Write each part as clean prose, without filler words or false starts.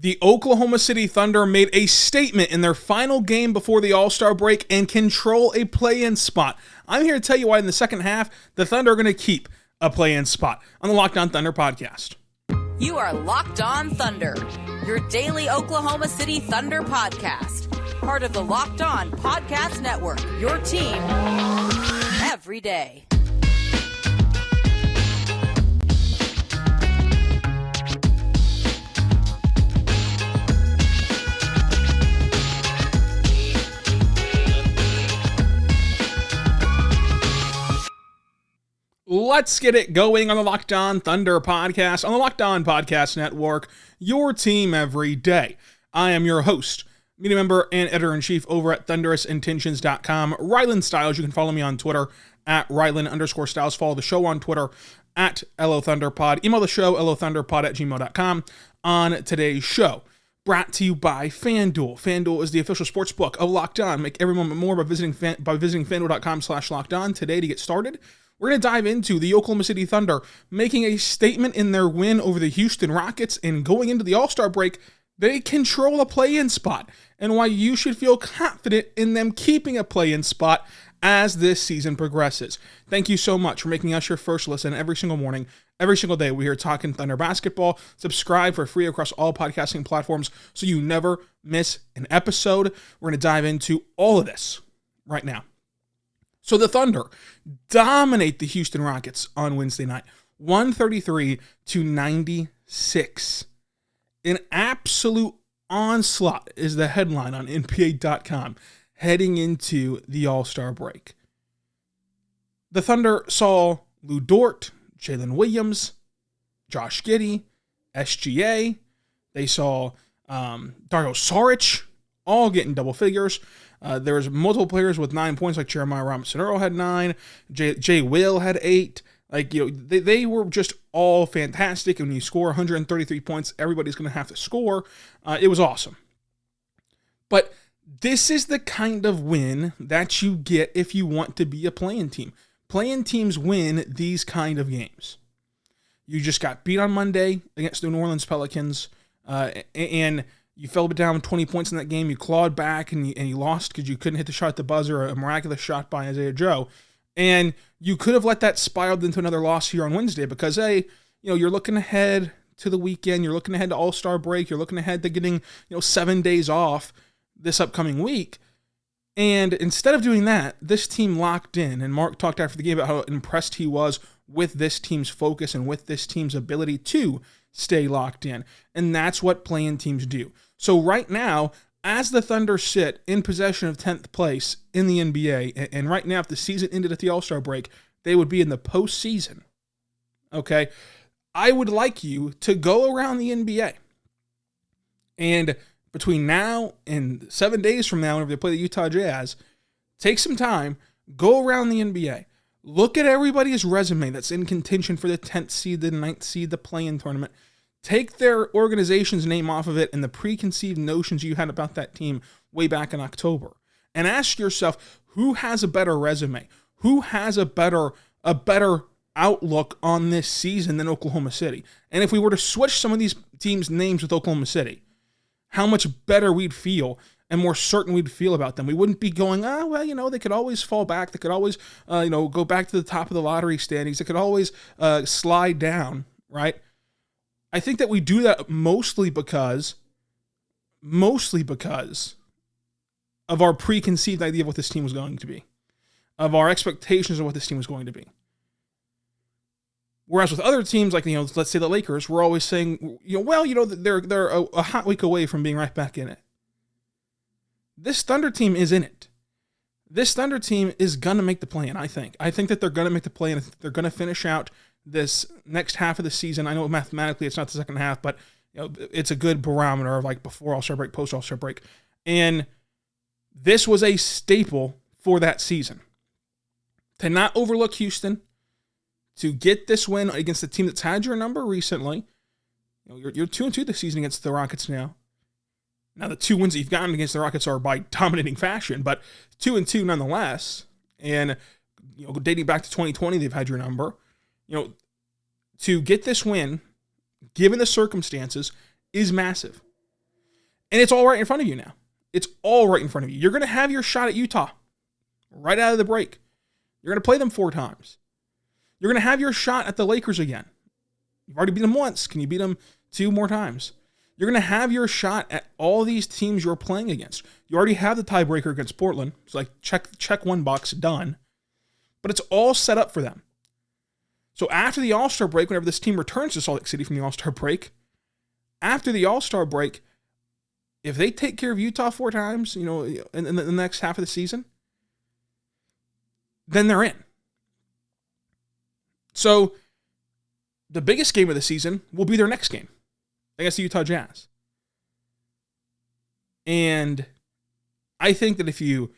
The Oklahoma City Thunder made a statement in their final game before the All-Star break and control a play-in spot. I'm here to tell you why in the second half, the Thunder are going to keep a play-in spot on the Locked On Thunder podcast. You are Locked On Thunder, your daily Oklahoma City Thunder podcast. Part of the Locked On Podcast Network, your team every day. Let's get it going on the Locked On Thunder podcast, on the Locked On Podcast Network, your team every day. I am your host, media member and editor-in-chief over at thunderousintentions.com, Rylan Stiles. You can follow me on Twitter at Rylan_Stiles. Follow the show on Twitter at LOThunderPod. Email the show, lothunderpod@gmail.com. On today's show, brought to you by FanDuel. FanDuel is the official sports book of Locked On. Make every moment more by visiting FanDuel.com/LockedOn today to get started. We're going to dive into the Oklahoma City Thunder making a statement in their win over the Houston Rockets, and going into the All-Star break, they control a play-in spot, and why you should feel confident in them keeping a play-in spot as this season progresses. Thank you so much for making us your first listen every single morning, every single day. We're here talking Thunder basketball. Subscribe for free across all podcasting platforms so you never miss an episode. We're going to dive into all of this right now. So the Thunder dominate the Houston Rockets on Wednesday night, 133-96. An absolute onslaught is the headline on NBA.com heading into the All-Star break. The Thunder saw Lou Dort, Jalen Williams, Josh Giddey, SGA. They saw Dario Saric all getting double figures. There was multiple players with 9 points, like Jeremiah Robinson-Earl had 9, Jay Will had 8. They were just all fantastic. And when you score 133 points, everybody's going to have to score. It was awesome. But this is the kind of win that you get if you want to be a play-in team. Play-in teams win these kind of games. You just got beat on Monday against the New Orleans Pelicans, and you fell down 20 points in that game. You clawed back and you lost because you couldn't hit the shot at the buzzer, a miraculous shot by Isaiah Joe. And you could have let that spiral into another loss here on Wednesday because, hey, you're looking ahead to the weekend. You're looking ahead to All-Star break. You're looking ahead to getting 7 days off this upcoming week. And instead of doing that, this team locked in. And Mark talked after the game about how impressed he was with this team's focus and with this team's ability to stay locked in. And that's what play-in teams do. So right now, as the Thunder sit in possession of 10th place in the NBA, and right now if the season ended at the All-Star break, they would be in the postseason. Okay? I would like you to go around the NBA. And between now and 7 days from now, whenever they play the Utah Jazz, take some time, go around the NBA. Look at everybody's resume that's in contention for the 10th seed, the 9th seed, the play-in tournament. Take their organization's name off of it and the preconceived notions you had about that team way back in October. And ask yourself, who has a better resume? Who has a better outlook on this season than Oklahoma City? And if we were to switch some of these teams' names with Oklahoma City, how much better we'd feel and more certain we'd feel about them. We wouldn't be going, they could always fall back. They could always, go back to the top of the lottery standings. They could always slide down, right? I think that we do that mostly because of our preconceived idea of what this team was going to be, of our expectations of what this team was going to be. Whereas with other teams, like, let's say the Lakers, we're always saying, they're a hot week away from being right back in it. This Thunder team is in it. This Thunder team is going to make the play-in, I think. I think that they're going to make the play-in. They're going to finish out this next half of the season. I know mathematically it's not the second half, but it's a good barometer of like before All-Star break, post All-Star break. And this was a staple for that season. To not overlook Houston, to get this win against a team that's had your number recently. You're 2-2 this season against the Rockets now. Now the 2 wins that you've gotten against the Rockets are by dominating fashion, but 2-2 nonetheless. And dating back to 2020, they've had your number. To get this win, given the circumstances, is massive. And it's all right in front of you now. It's all right in front of you. You're going to have your shot at Utah right out of the break. You're going to play them 4 times. You're going to have your shot at the Lakers again. You've already beat them once. Can you beat them 2 more times? You're going to have your shot at all these teams you're playing against. You already have the tiebreaker against Portland. It's like check one box, done. But it's all set up for them. So after the All-Star break, whenever this team returns to Salt Lake City from the All-Star break, after the All-Star break, if they take care of Utah 4 times, in the next half of the season, then they're in. So the biggest game of the season will be their next game against the Utah Jazz. And I think that if you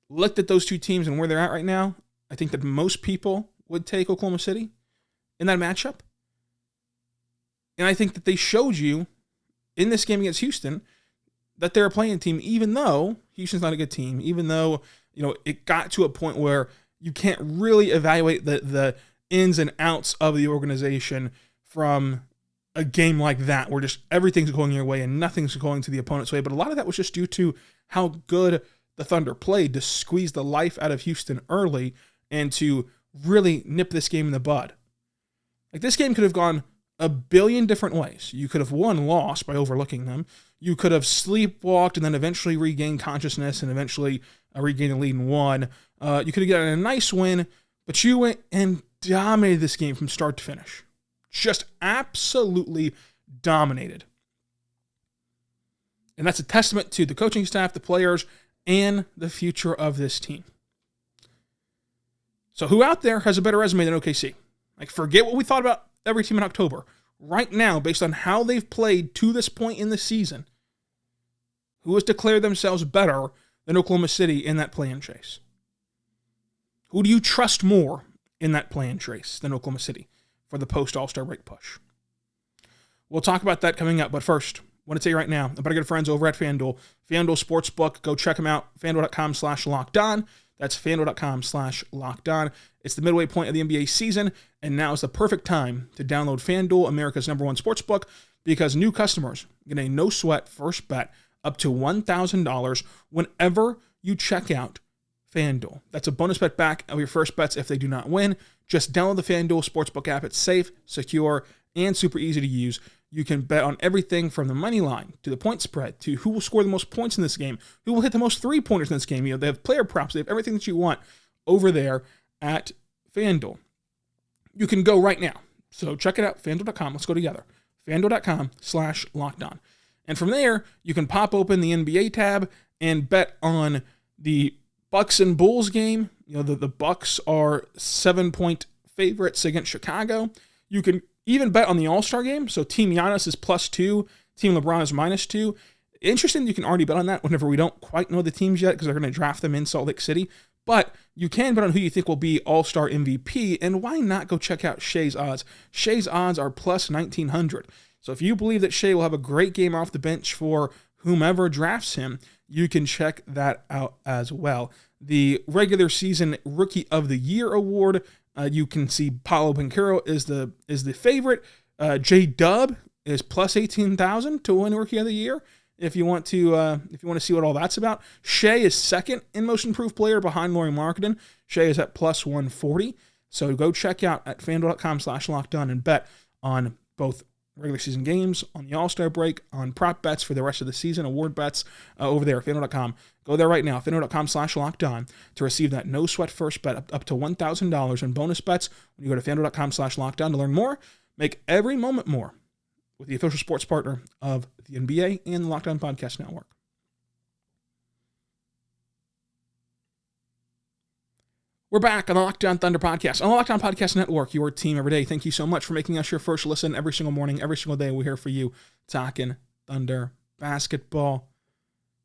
looked at those 2 teams and where they're at right now, I think that most people would take Oklahoma City in that matchup. And I think that they showed you in this game against Houston that they're a playing team, even though Houston's not a good team, even though, it got to a point where you can't really evaluate the ins and outs of the organization from a game like that, where just everything's going your way and nothing's going to the opponent's way. But a lot of that was just due to how good the Thunder played to squeeze the life out of Houston early and to really nip this game in the bud. Like, this game could have gone a billion different ways. You could have won, lost by overlooking them. You could have sleepwalked and then eventually regained consciousness and eventually regained the lead and won. You could have gotten a nice win, but you went and dominated this game from start to finish. Just absolutely dominated. And that's a testament to the coaching staff, the players, and the future of this team. So who out there has a better resume than OKC? Like, forget what we thought about every team in October. Right now, based on how they've played to this point in the season, who has declared themselves better than Oklahoma City in that play-in chase? Who do you trust more in that play-in chase than Oklahoma City for the post-All-Star break push? We'll talk about that coming up, but first, I want to tell you right now about our good friends over at FanDuel. FanDuel Sportsbook, go check them out, FanDuel.com/lockedon. That's FanDuel.com/lockedon. It's the midway point of the NBA season, and now is the perfect time to download FanDuel, America's #1 sportsbook, because new customers get a no-sweat first bet up to $1,000 whenever you check out FanDuel. That's a bonus bet back of your first bets if they do not win. Just download the FanDuel Sportsbook app. It's safe, secure, and super easy to use. You can bet on everything from the money line to the point spread to who will score the most points in this game, who will hit the most three-pointers in this game. They have player props. They have everything that you want over there at FanDuel. You can go right now. So check it out, FanDuel.com. Let's go together. FanDuel.com/lockedon. And from there, you can pop open the NBA tab and bet on the Bucks and Bulls game. The Bucks are 7-point favorites against Chicago. You can even bet on the All-Star game. So Team Giannis is +2. Team LeBron is -2. Interesting, you can already bet on that whenever we don't quite know the teams yet because they're going to draft them in Salt Lake City. But you can bet on who you think will be All-Star MVP. And why not go check out Shai's odds? Shai's odds are +1,900. So if you believe that Shai will have a great game off the bench for whomever drafts him, you can check that out as well. The regular season Rookie of the Year award, you can see Paolo Banchero is the favorite. J-Dub is +18,000 to win Rookie of the Year. If you want to see what all that's about, Shai is second in most improved player behind Lauri Markkanen. Shai is at +140. So go check out at FanDuel.com/lockedon and bet on both regular season games, on the All-Star break, on prop bets for the rest of the season, award bets over there, FanDuel.com. Go there right now, FanDuel.com/lockedon, to receive that no-sweat first bet up to $1,000 in bonus bets when you go to FanDuel.com/lockedon to learn more. Make every moment more with the official sports partner of the NBA and the Locked On Podcast Network. We're back on the Locked On Thunder podcast, on the Locked On Podcast Network, your team every day. Thank you so much for making us your first listen every single morning, every single day. We're here for you, talking Thunder basketball.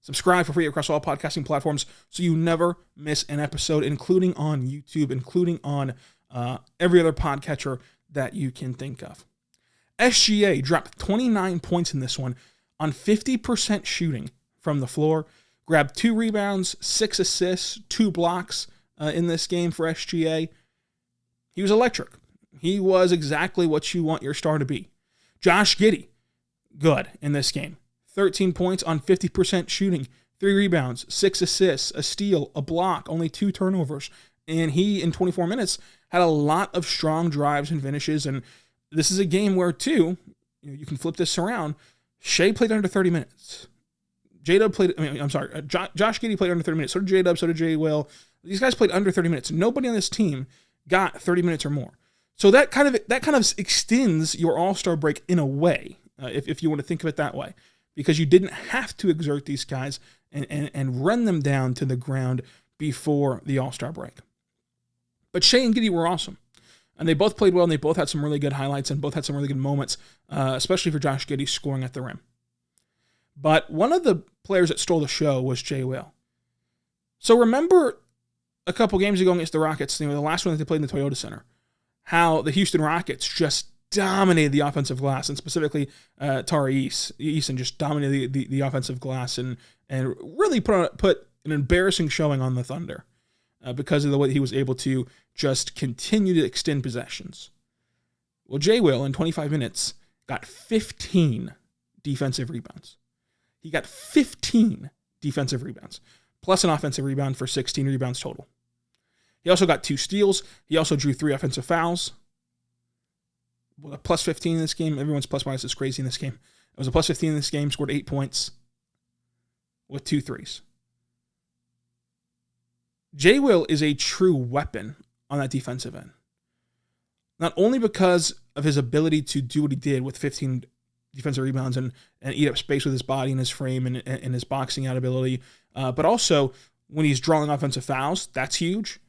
Subscribe for free across all podcasting platforms so you never miss an episode, including on YouTube, including on every other podcatcher that you can think of. SGA dropped 29 points in this one on 50% shooting from the floor, grabbed 2 rebounds, 6 assists, 2 blocks, in this game for SGA. He was electric. He was exactly what you want your star to be. Josh Giddey, good in this game. 13 points on 50% shooting, 3 rebounds, 6 assists, a steal, a block, only 2 turnovers. And he, in 24 minutes, had a lot of strong drives and finishes. And this is a game where, too, you can flip this around. Shai played under 30 minutes. Josh Giddey played under 30 minutes. So did J-Dub, so did J-Will. These guys played under 30 minutes. Nobody on this team got 30 minutes or more. So that kind of extends your All-Star break in a way, if you want to think of it that way, because you didn't have to exert these guys and run them down to the ground before the All-Star break. But Shai and Giddey were awesome. And they both played well, and they both had some really good highlights and both had some really good moments, especially for Josh Giddey scoring at the rim. But one of the players that stole the show was J-Will. So remember a couple games ago against the Rockets, the last one that they played in the Toyota Center, how the Houston Rockets just dominated the offensive glass, and specifically Tari Eason just dominated the offensive glass and really put an embarrassing showing on the Thunder because of the way he was able to just continue to extend possessions. Well, J-Will in 25 minutes got 15 defensive rebounds. He got 15 defensive rebounds, plus an offensive rebound for 16 rebounds total. He also got 2 steals. He also drew 3 offensive fouls. With a plus 15 in this game, everyone's plus minus is crazy in this game. It was a plus 15 in this game, scored 8 points with 2 threes. J-Will is a true weapon on that defensive end. Not only because of his ability to do what he did with 15 defensive rebounds and eat up space with his body and his frame and his boxing out ability, but also when he's drawing offensive fouls, that's huge.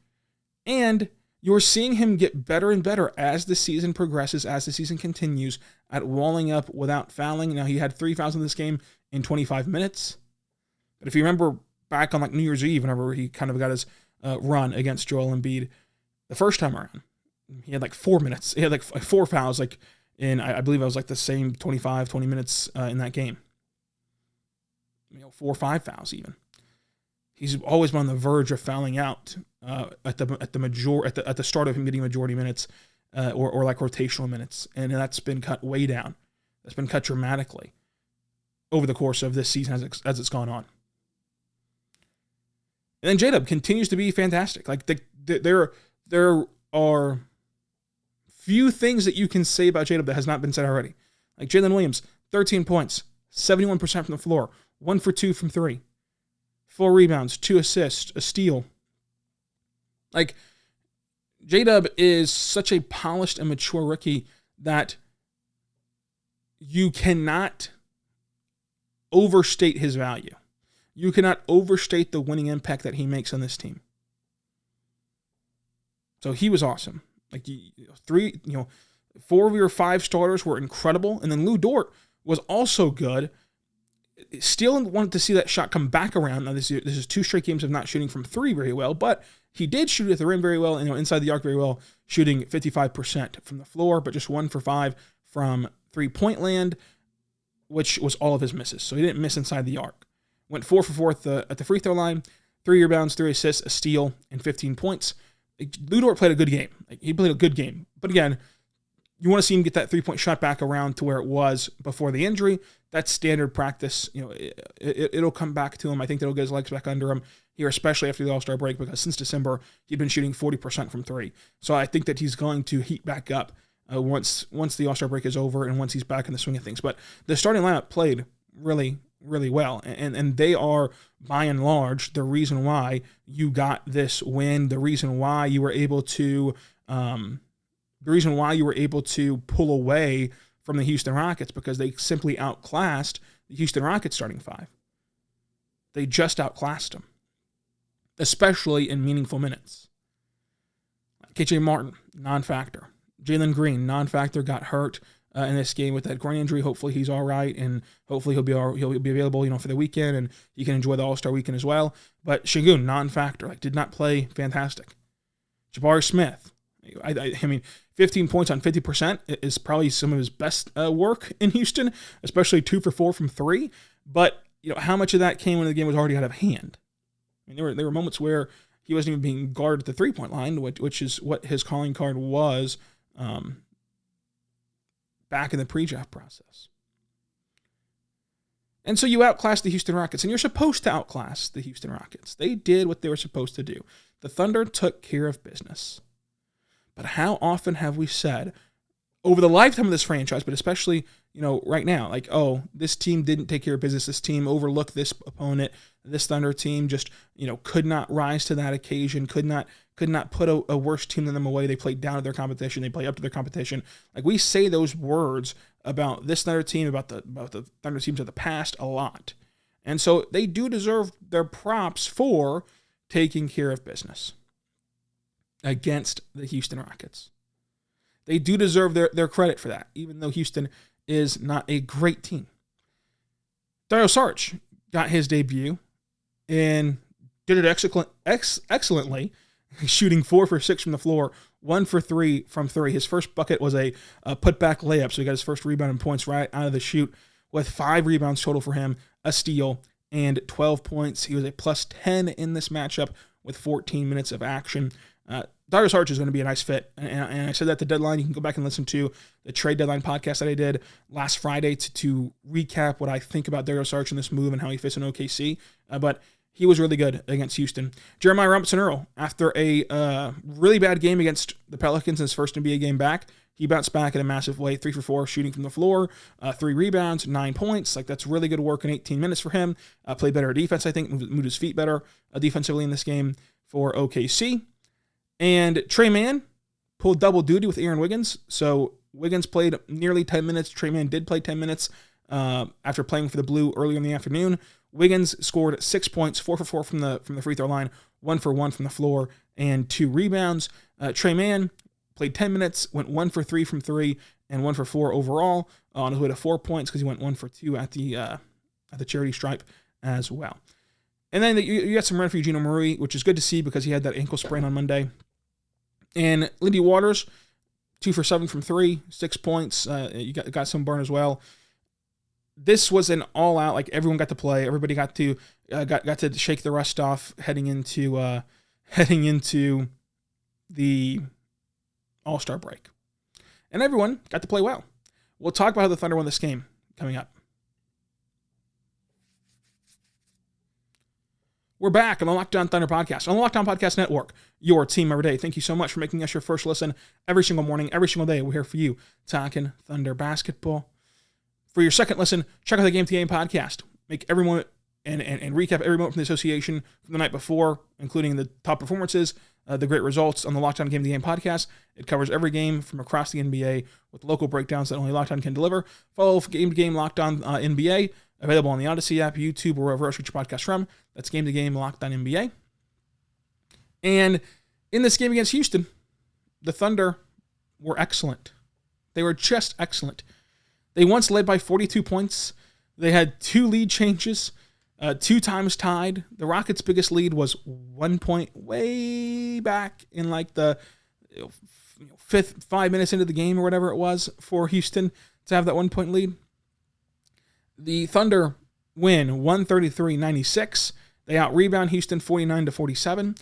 And you're seeing him get better and better as the season progresses, as the season continues, at walling up without fouling. Now, he had 3 fouls in this game in 25 minutes. But if you remember back on New Year's Eve, whenever he kind of got his run against Joel Embiid the first time around, he had 4 minutes. He had 4 fouls, I believe it was the same 20 minutes in that game. 4 or 5 fouls even. He's always been on the verge of fouling out at the start of him getting majority minutes or rotational minutes, and that's been cut way down. That's been cut dramatically over the course of this season as it's gone on. And then J-Dub continues to be fantastic. There are few things that you can say about J-Dub that has not been said already. Jaylin Williams, 13 points, 71% from the floor, 1 for 2 from 3. 4 rebounds, 2 assists, a steal. J-Dub is such a polished and mature rookie that you cannot overstate his value. You cannot overstate the winning impact that he makes on this team. So he was awesome. 4 of your 5 starters were incredible, and then Lou Dort was also good. Still wanted to see that shot come back around. Now, this is 2 straight games of not shooting from 3 very well, but he did shoot at the rim very well, and inside the arc very well, shooting 55% from the floor, but just 1 for 5 from 3-point land, which was all of his misses. So he didn't miss inside the arc. Went 4 for 4 at the free throw line, 3 rebounds, 3 assists, a steal, and 15 points. Lou Dort played a good game. He played a good game. But again, you want to see him get that 3-point shot back around to where it was before the injury. That's standard practice. It'll come back to him. I think that'll get his legs back under him here, especially after the All-Star break, because since December, he'd been shooting 40% from 3. So I think that he's going to heat back up once the All-Star break is over and once he's back in the swing of things. But the starting lineup played really, really well, and they are, by and large, the reason why you got this win, the reason why you were able to pull away from the Houston Rockets, because they simply outclassed the Houston Rockets starting 5. They just outclassed them, especially in meaningful minutes. KJ Martin, non-factor. Jalen Green, non-factor, got hurt in this game with that groin injury. Hopefully he's all right, and hopefully he'll be available, for the weekend, and he can enjoy the All-Star weekend as well. But Şengün, non-factor, did not play fantastic. Jabari Smith, I mean, 15 points on 50% is probably some of his best work in Houston, especially 2 for 4 from 3. But how much of that came when the game was already out of hand? I mean, there were moments where he wasn't even being guarded at the 3-point line, which is what his calling card was back in the pre-draft process. And so you outclassed the Houston Rockets, and you're supposed to outclass the Houston Rockets. They did what they were supposed to do. The Thunder took care of business. But how often have we said, over the lifetime of this franchise, but especially, right now, like, oh, this team didn't take care of business. This team overlooked this opponent. This Thunder team just, could not rise to that occasion, could not put a worse team than them away. They played down to their competition. They play up to their competition. Like, we say those words about this Thunder team, about the Thunder teams of the past a lot. And so they do deserve their props for taking care of business against the Houston Rockets. They do deserve their credit for that, even though Houston is not a great team. Dario Saric got his debut and did it excellently, shooting 4 for 6 from the floor, 1 for 3 from 3. His first bucket was a putback layup, so he got his first rebound and points right out of the chute, with 5 rebounds total for him, a steal, and 12 points. He was a plus 10 in this matchup with 14 minutes of action. Dario Saric is going to be a nice fit, and I said that at the deadline. You can go back and listen to the trade deadline podcast that I did last Friday to recap what I think about Dario Saric in this move and how he fits in OKC, but he was really good against Houston. Jeremiah Robinson-Earl, after a really bad game against the Pelicans in his first NBA game back, he bounced back in a massive way, 3 for 4 shooting from the floor, 3 rebounds, 9 points. Like, that's really good work in 18 minutes for him. Played better defense, I think, moved his feet better defensively in this game for OKC. And Tre Mann pulled double duty with Aaron Wiggins. So Wiggins played nearly 10 minutes. Tre Mann did play 10 minutes after playing for the Blue earlier in the afternoon. Wiggins scored 6 points, 4 for 4 from the free throw line, 1 for 1 from the floor, and 2 rebounds. Tre Mann played 10 minutes, went 1 for 3 from 3, and 1 for 4 overall, on his way to 4 points because he went 1 for 2 at the charity stripe as well. And then you got some run for Eugene Murray, which is good to see because he had that ankle sprain on Monday. And Lindy Waters, 2 for 7 from 3, 6 points. You got some burn as well. This was an all-out, like, everyone got to play. Everybody got to shake the rust off heading into the All-Star break. And everyone got to play well. We'll talk about how the Thunder won this game coming up. We're back on the Locked On Thunder podcast, on the Locked On Podcast Network, your team every day. Thank you so much for making us your first listen every single morning, every single day. We're here for you, talking Thunder basketball. For your second listen, check out the Game to Game podcast. Make every moment and recap every moment from the association from the night before, including the top performances, the great results on the Locked On Game to Game podcast. It covers every game from across the NBA with local breakdowns that only Locked On can deliver. Follow Game to Game Locked On NBA, available on the Odyssey app, YouTube, or wherever else you get your podcast from. That's Game to Game Locked On NBA. And in this game against Houston, the Thunder were excellent. They were just excellent. They once led by 42 points. They had 2 lead changes, 2 times tied. The Rockets' biggest lead was 1 point way back in like the 5 minutes into the game or whatever it was for Houston to have that 1 point lead. The Thunder win 133-96. They out-rebound Houston 49-47.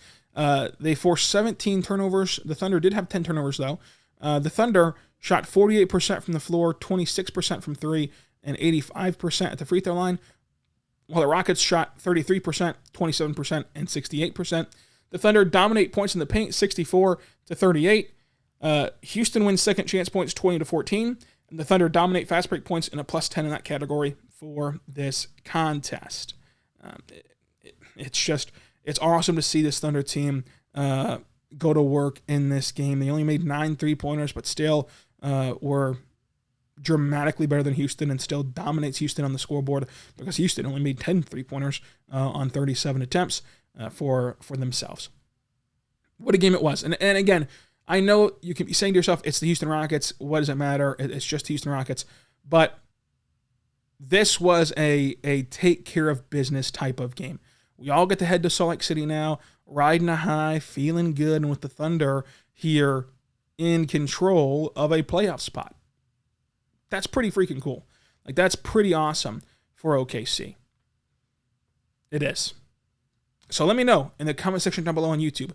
They forced 17 turnovers. The Thunder did have 10 turnovers, though. The Thunder shot 48% from the floor, 26% from 3, and 85% at the free throw line, while the Rockets shot 33%, 27%, and 68%. The Thunder dominate points in the paint, 64-38. Houston wins second chance points, 20-14. And the Thunder dominate fast break points in a plus 10 in that category for this contest. It's awesome to see this Thunder team go to work in this game. They only made 9 3-pointers, but still were dramatically better than Houston and still dominates Houston on the scoreboard because Houston only made 10 3-pointers on 37 attempts for themselves. What a game it was. And again, I know you can be saying to yourself, it's the Houston Rockets. What does it matter? It's just the Houston Rockets. But this was a take care of business type of game. We all get to head to Salt Lake City now, riding a high, feeling good, and with the Thunder here in control of a playoff spot. That's pretty freaking cool. Like, that's pretty awesome for OKC. It is. So let me know in the comment section down below on YouTube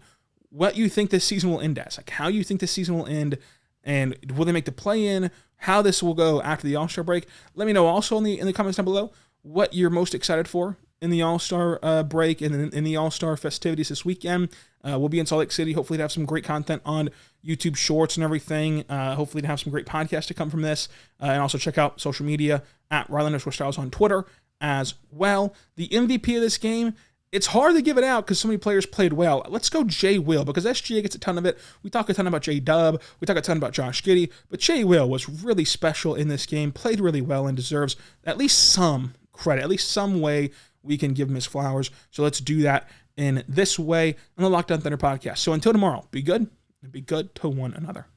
what you think this season will end as. Like, how you think this season will end, and will they make the play-in, how this will go after the All-Star break. Let me know also in the comments down below what you're most excited for in the All-Star break and in the All-Star festivities this weekend. We'll be in Salt Lake City, hopefully to have some great content on YouTube Shorts and everything. Hopefully to have some great podcasts to come from this. And also check out social media at Riley_Styles on Twitter as well. The MVP of this game, it's hard to give it out because so many players played well. Let's go Jay Will, because SGA gets a ton of it. We talk a ton about J-Dub. We talk a ton about Josh Giddey. But Jay Will was really special in this game, played really well, and deserves at least some credit, at least some way we can give him his flowers. So let's do that in this way on the Locked On Thunder podcast. So until tomorrow, be good and be good to one another.